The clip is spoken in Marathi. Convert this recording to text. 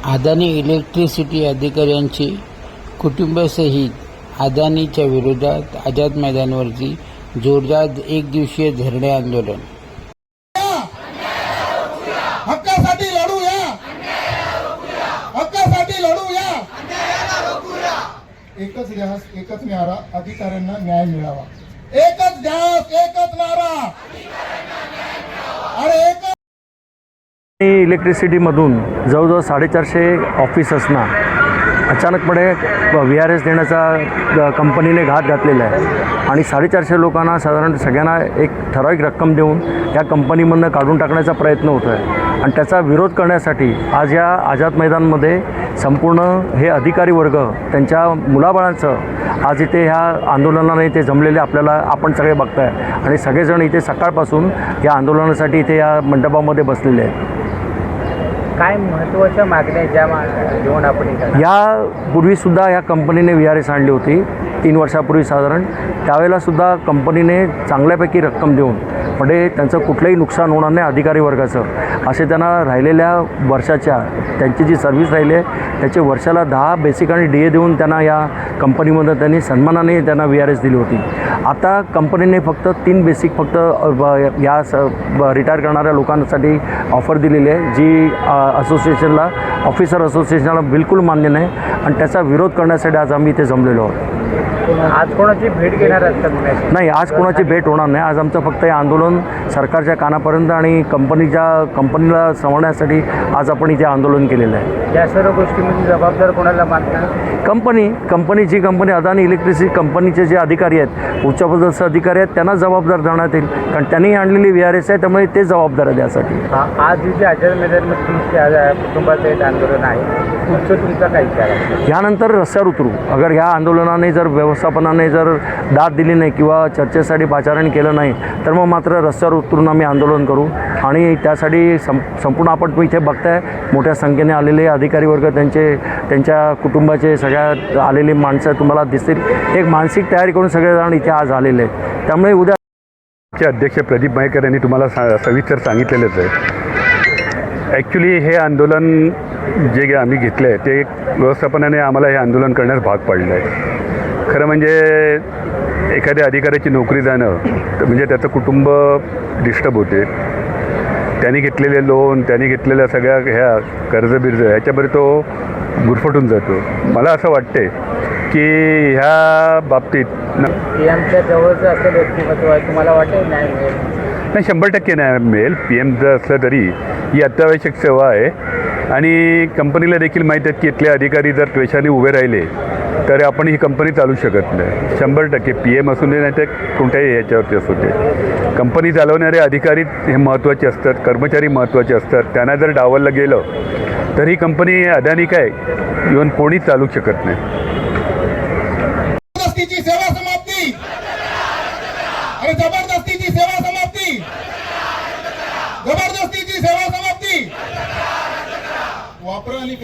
अदानी इलेक्ट्रिसिटी अधिकाऱ्यांची कुटुंबासहित अदानीच्या विरोधात आझाद मैदानावरती जोरदार एकदिवसीय धरणे आंदोलन। हक्कासाठी लढूया, हक्कासाठी लढूया। एकच ध्यास, एकच नारा, अधिकाऱ्यांना न्याय मिळावा। एकच ध्यास, एकच नारा आणि एकच इलेक्ट्रिसिटीमधून जवळजवळ 450 ऑफिसर्सना अचानकपणे VRS देण्याचा कंपनीने घात घातलेला आहे आणि 450 लोकांना साधारण सगळ्यांना एक ठराविक रक्कम देऊन या कंपनीमधून काढून टाकण्याचा प्रयत्न होतो आहे आणि त्याचा विरोध करण्यासाठी आज या आझाद मैदानमध्ये संपूर्ण हे अधिकारी वर्ग त्यांच्या मुलाबाळांचं आज इथे ह्या आंदोलनाने इथे जमलेले आपण सगळे बघताय आणि सगळेजण इथे सकाळपासून या आंदोलनासाठी इथे या मंडपामध्ये बसलेले आहेत। काय महत्त्वाच्या मागण्या ज्या घेऊन आपण यापूर्वीसुद्धा या कंपनीने VRS आणली होती 3 वर्षापूर्वी साधारण, त्यावेळेलासुद्धा कंपनीने चांगल्यापैकी रक्कम देऊन म्हणजे त्यांचं कुठलंही नुकसान होणार नाही अधिकारी वर्गाचं असे त्यांना राहिलेल्या वर्षाच्या त्यांची जी सर्व्हिस राहिली आहे त्याचे वर्षाला 10 बेसिक आणि DA देऊन त्यांना या कंपनीमध्ये त्यांनी सन्मानाने त्यांना VRS दिली होती। आता कंपनीने फक्त 3 बेसिक फक्त या रिटायर करणाऱ्या लोकांसाठी ऑफर दिलेली आहे जी असोसिएशनला ऑफिसर असोसिएशनला बिलकुल मान्य नाही आणि त्याचा विरोध करण्यासाठी आज आम्ही इथे जमलेलो आहोत। आज कोणाची भेट घेणार आहात? नाही, आज कोणाची भेट होणार नाही। आज आमचं फक्त हे आंदोलन सरकारच्या कानापर्यंत आणि कंपनीला समजण्यासाठी आज आपण इथे आंदोलन केलेलं आहे। या सर्व गोष्टींमध्ये जबाबदार कोणाला मानतात? कंपनी अदानी इलेक्ट्रिसिटी कंपनीचे जे अधिकारी आहेत उच्चपदस्थ अधिकारी आहेत त्यांना जबाबदार धरण्यात येईल कारण त्यांनी आणलेली VRS आहे त्यामुळे ते जबाबदार आहे त्यासाठी। आज जे आझाद मैदानामध्ये तुमच्या कुटुंबाचं एक आंदोलन आहे तुमचा काय विचार आहे? यानंतर रस्त्यावर उतरू। अगर ह्या आंदोलनाने जर व्यवस्थापनाने जर दाद दिली नाही किंवा चर्चेसाठी पाचारण केलं नाही तर मग मात्र रस्त्यावर उतरून आम्ही आंदोलन करू आणि त्यासाठी संपूर्ण आपण इथे बघताय मोठ्या संख्येने आलेले अधिकारी वर्ग त्यांच्या कुटुंबाचे सगळ्या आलेली माणसं तुम्हाला दिसतील। एक मानसिक तयारी करून सगळेजण इथे आज आलेले आहेत त्यामुळे उद्या अध्यक्ष प्रदीप मयेकर यांनी तुम्हाला सविस्तर सांगितलेलंच आहे। ॲक्च्युली हे आंदोलन जे आम्ही घेतलं आहे ते एक व्यवस्थापनाने आम्हाला हे आंदोलन करण्यास भाग पाडलं आहे। खरं म्हणजे एखाद्या अधिकाऱ्याची नोकरी जाणं म्हणजे त्याचं कुटुंब डिस्टर्ब होते, त्यांनी घेतलेले लोन, त्यांनी घेतलेल्या सगळ्या ह्या कर्जबिर्ज ह्याच्यामध्ये तो गुरफटून जातो। मला असं वाटते की ह्या बाबतीत PMच्या जवळचं असं व्यक्तिमत्व आहे, तुम्हाला वाटेल न्याय मिळेल? नाही, 100% न्याय मिळेल। PM जर असलं तरी ही अत्यावश्यक सेवा आहे आणि कंपनीला देखील माहीत आहे की इथले अधिकारी जर त्वेषाने उभे राहिले तर आपण ही कंपनी चालू शकत नाही। 100% PM असू दे नाही तर कोणत्याही याच्यावरती असू दे, कंपनी चालवणारे अधिकारी हे महत्त्वाचे असतात, कर्मचारी महत्त्वाचे असतात। त्यांना जर डावललं गेलं तर ही कंपनी अदानी काय इव्हन कोणीच चालू शकत नाही। जबरदस्तीची सेवा समाप्ती आणि जबरदस्तीची सेवा समाप्ती, जबरदस्तीची सेवा समाप्ती वापरा आणि